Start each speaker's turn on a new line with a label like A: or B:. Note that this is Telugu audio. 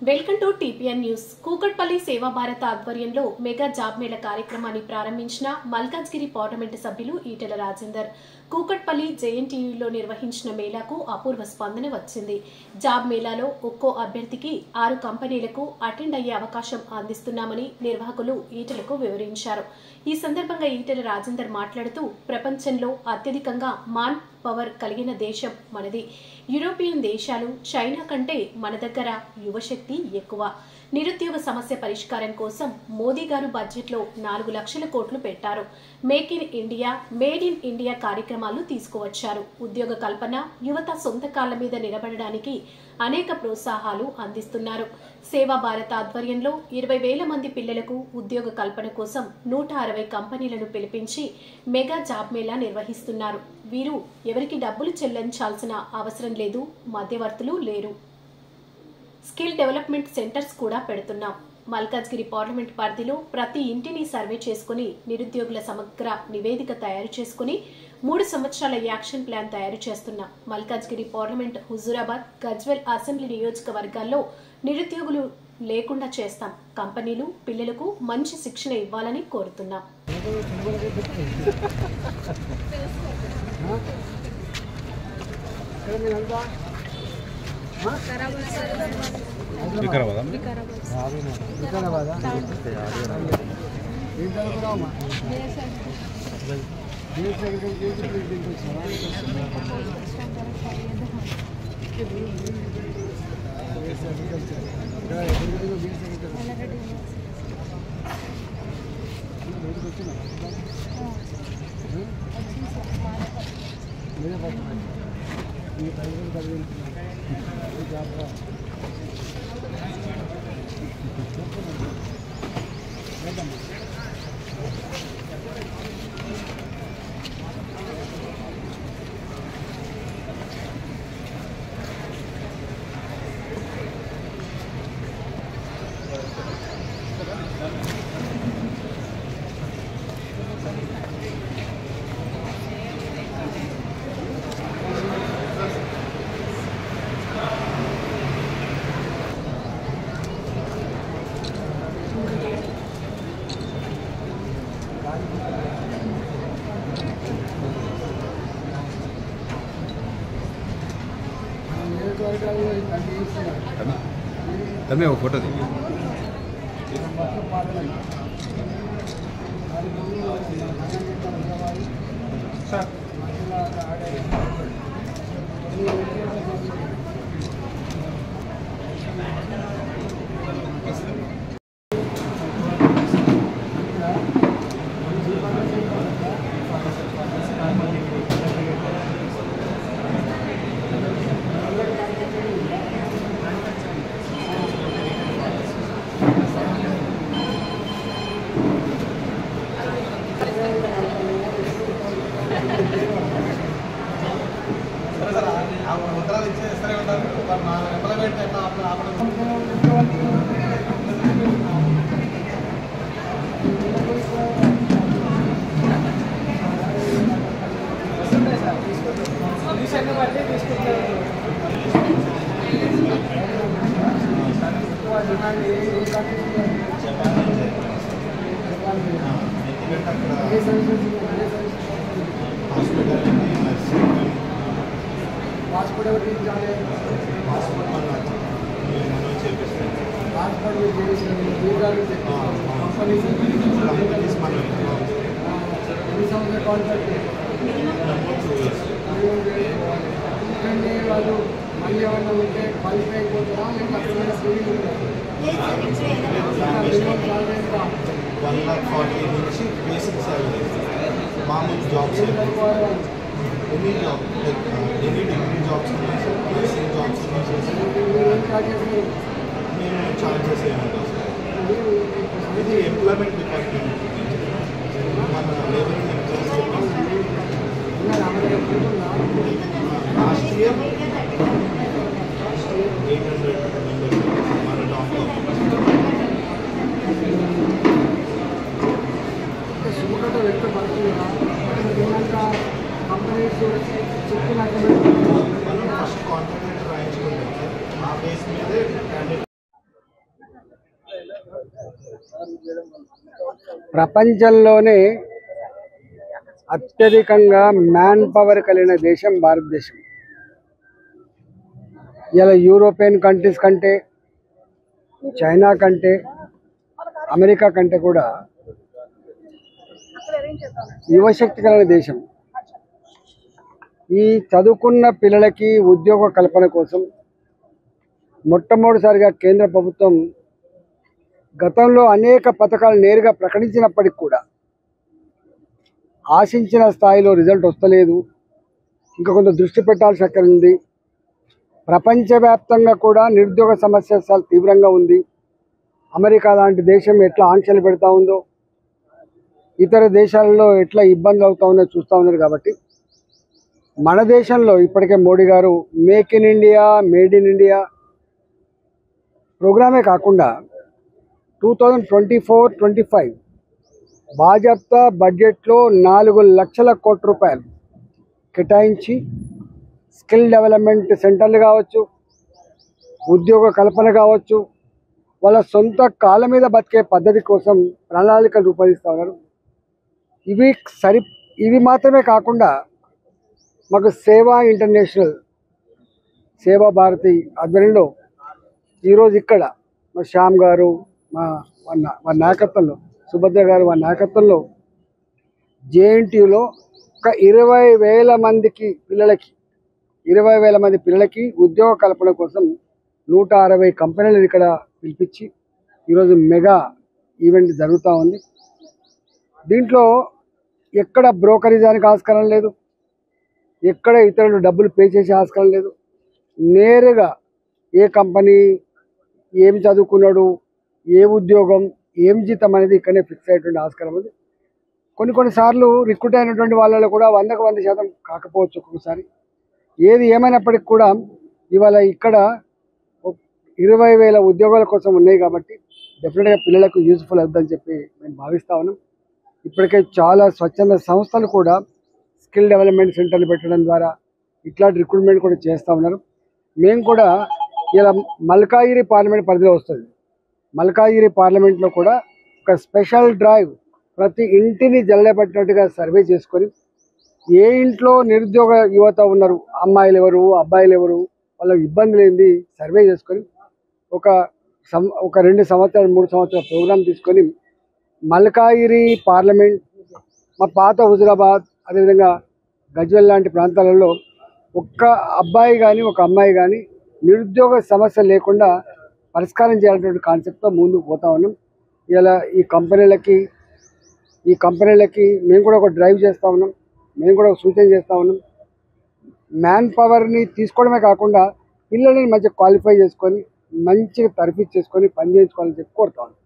A: Welcome to TPN news. Kukatpally సేవా భారత్ ఆధ్వర్యంలో మెగా జాబ్ మేళా కార్యక్రమాన్ని ప్రారంభించిన మల్కాజ్గిరి పార్లమెంటు సభ్యులు ఈటెల రాజేందర్. కూకట్పల్లి జేఎన్టీయూలో నిర్వహించిన మేళాకు అపూర్వ స్పందన వచ్చింది. జాబ్ మేళాలో ఒక్కో అభ్యర్థికి 6 కంపెనీలకు అటెండ్ అయ్యే అవకాశం అందిస్తున్నామని నిర్వాహకులు ఈటెలకు వివరించారు. ఈ సందర్భంగా ఈటెల రాజేందర్ మాట్లాడుతూ, ప్రపంచంలో అత్యధికంగా మాన్ పవర్ కలిగిన దేశం మనది. యూరోపియన్ దేశాలు, చైనా కంటే మన దగ్గర యువశక్తి ఎక్కువ. నిరుద్యోగ సమస్య పరిష్కారం కోసం మోదీ గారు బడ్జెట్లో 4 లక్షల కోట్లు పెట్టారు. Make in India, made in India కార్యక్రమాలు తీసుకువచ్చారు. ఉద్యోగ కల్పన, యువత సొంత కాళ్ల మీద నిలబడడానికి అనేక ప్రోత్సాహాలు అందిస్తున్నారు. సేవా భారత్ ఆధ్వర్యంలో 20,000 మంది పిల్లలకు ఉద్యోగ కల్పన కోసం 160 కంపెనీలను పిలిపించి మెగా జాబ్ మేళా నిర్వహిస్తున్నారు. వీరు ఎవరికి డబ్బులు చెల్లించాల్సిన అవసరం లేదు, మధ్యవర్తులు లేరు. స్కిల్ డెవలప్మెంట్ సెంటర్స్ కూడా పెడుతున్నాం. మల్కాజ్గిరి పార్లమెంట్ పరిధిలో ప్రతి ఇంటిని సర్వే చేసుకుని నిరుద్యోగుల సమగ్ర నివేదిక తయారు చేసుకుని 3 సంవత్సరాల యాక్షన్ ప్లాన్ తయారు చేస్తున్నాం. మల్కాజ్గిరి పార్లమెంట్, హుజూరాబాద్, గజ్వెల్ అసెంబ్లీ నియోజకవర్గాల్లో నిరుద్యోగులు లేకుండా చేస్తాం. కంపెనీలు పిల్లలకు మంచి శిక్షణ ఇవ్వాలని కోరుతున్నాం.
B: તમે वो फोटो देखिए।
C: వాళ్ళు మళ్ళీ ఏమన్నా ఉంటే క్వాలిఫై అయిపోతారా లేకపోతే
D: 140 నుంచి బేసిక్ సాలరీ మామూలు jobs any job any degree jobs basic jobs నేను ఛార్జెస్ ఏమంటాను సార్. ఇది ఎంప్లాయ్మెంట్ డిపార్ట్మెంట్ మన లేబర్ లాస్ట్ ఇయర్ 800 మెంబర్స్ మన టాప్లో
C: సుముఖత వ్యక్తపడుతుందా కంపెనీస్ చెప్పినట్టు
D: మనం ఫస్ట్ కాంట్రాక్ట్ రాయించుకుంటాం సార్. ఆ బేస్ మీదే క్యాండిడేట్
C: ప్రపంచంలోనే అత్యధికంగా మ్యాన్ పవర్ కలిగిన దేశం భారతదేశం. ఇలా యూరోపియన్ కంట్రీస్ కంటే, చైనా కంటే, అమెరికా కంటే కూడా యువశక్తి కలిగిన దేశం. ఈ చదువుకున్న పిల్లలకి ఉద్యోగ కల్పన కోసం మొట్టమొదటిసారిగా కేంద్ర ప్రభుత్వం గతంలో అనేక పథకాలు నేరుగా ప్రకటించినప్పటికి కూడా ఆశించిన స్థాయిలో రిజల్ట్ వస్తలేదు. ఇంకా కొంత దృష్టి పెట్టాల్సి అక్కడ ఉంది. ప్రపంచవ్యాప్తంగా కూడా నిరుద్యోగ సమస్య చాలా తీవ్రంగా ఉంది. అమెరికా లాంటి దేశం ఎట్లా ఆంక్షలు పెడతా ఉందో, ఇతర దేశాలలో ఎట్లా ఇబ్బందులు అవుతా ఉందో చూస్తూ ఉన్నారు. కాబట్టి మన దేశంలో ఇప్పటికే మోడీ గారు make in India, made in India ప్రోగ్రామే కాకుండా 2024-25 బాజప్తా బడ్జెట్లో 4 లక్షల కోట్ల రూపాయలు కేటాయించి స్కిల్ డెవలప్మెంట్ సెంటర్లు కావచ్చు, ఉద్యోగ కల్పన కావచ్చు, వాళ్ళ సొంత కాళ్ళ మీద బతికే పద్ధతి కోసం ప్రణాళికలు రూపొందిస్తూ ఉన్నారు. ఇవి మాత్రమే కాకుండా మాకు సేవా ఇంటర్నేషనల్, సేవా భారతి ఆధ్వర్యంలో ఈరోజు ఇక్కడ మా శ్యామ్ గారు మా నాయకత్వంలో, సుభద్ర గారు మా నాయకత్వంలో జేఎన్టీయూలో ఒక 20,000 మంది పిల్లలకి ఉద్యోగ కల్పన కోసం 160 కంపెనీలు ఇక్కడ పిలిపించి ఈరోజు మెగా ఈవెంట్ జరుగుతూ ఉంది. దీంట్లో ఎక్కడ బ్రోకరేజానికి ఆస్కారం లేదు, ఎక్కడ ఇతరులు డబ్బులు పే చేసే ఆస్కారం లేదు. నేరుగా ఏ కంపెనీ, ఏం చదువుకున్నాడు, ఏ ఉద్యోగం, ఏం జీతం అనేది ఇక్కడనే ఫిక్స్ అయ్యేటువంటి ఆస్కారం ఉంది. కొన్నిసార్లు రిక్రూట్ అయినటువంటి వాళ్ళలో కూడా 100% కాకపోవచ్చు ఒక్కొక్కసారి. ఏది ఏమైనప్పటికీ కూడా ఇవాళ ఇక్కడ 20,000 ఉద్యోగాల కోసం ఉన్నాయి. కాబట్టి డెఫినెట్గా పిల్లలకు యూజ్ఫుల్ అవుతుందని చెప్పి మేము భావిస్తా ఉన్నాం. ఇప్పటికే చాలా స్వచ్ఛంద సంస్థలు కూడా స్కిల్ డెవలప్మెంట్ సెంటర్లు పెట్టడం ద్వారా ఇట్లాంటి రిక్రూట్మెంట్ కూడా చేస్తూ ఉన్నారు. మేము కూడా ఇలా మల్కాజిగిరి పార్లమెంట్ పరిధిలో వస్తుంది. మల్కాజిగిరి పార్లమెంట్లో కూడా ఒక స్పెషల్ డ్రైవ్ ప్రతి ఇంటిని జల్లెపట్టినట్టుగా సర్వే చేసుకొని ఏ ఇంట్లో నిరుద్యోగ యువత ఉన్నారు, అమ్మాయిలు ఎవరు, అబ్బాయిలు ఎవరు, వాళ్ళ ఇబ్బందులు ఏంది సర్వే చేసుకొని ఒక 2 సంవత్సరాలు 3 సంవత్సరాల ప్రోగ్రాం తీసుకొని మల్కాజిగిరి పార్లమెంట్, మా పాత హుజురాబాద్, అదేవిధంగా గజ్వెల్ లాంటి ప్రాంతాలలో ఒక్క అబ్బాయి కానీ ఒక అమ్మాయి కానీ నిరుద్యోగ సమస్య లేకుండా పరిష్కారం చేయాలనేటువంటి కాన్సెప్ట్తో ముందుకు పోతా ఉన్నాం. ఇలా ఈ కంపెనీలకి మేము కూడా ఒక డ్రైవ్ చేస్తూ ఉన్నాం, మేము కూడా ఒక సూచన చేస్తూ ఉన్నాం. మ్యాన్ పవర్ని తీసుకోవడమే కాకుండా పిల్లల్ని మంచిగా క్వాలిఫై చేసుకొని మంచిగా తర్ఫీదు చేసుకొని పని చేయించుకోవాలని చెప్పి కోరుతా ఉన్నాం.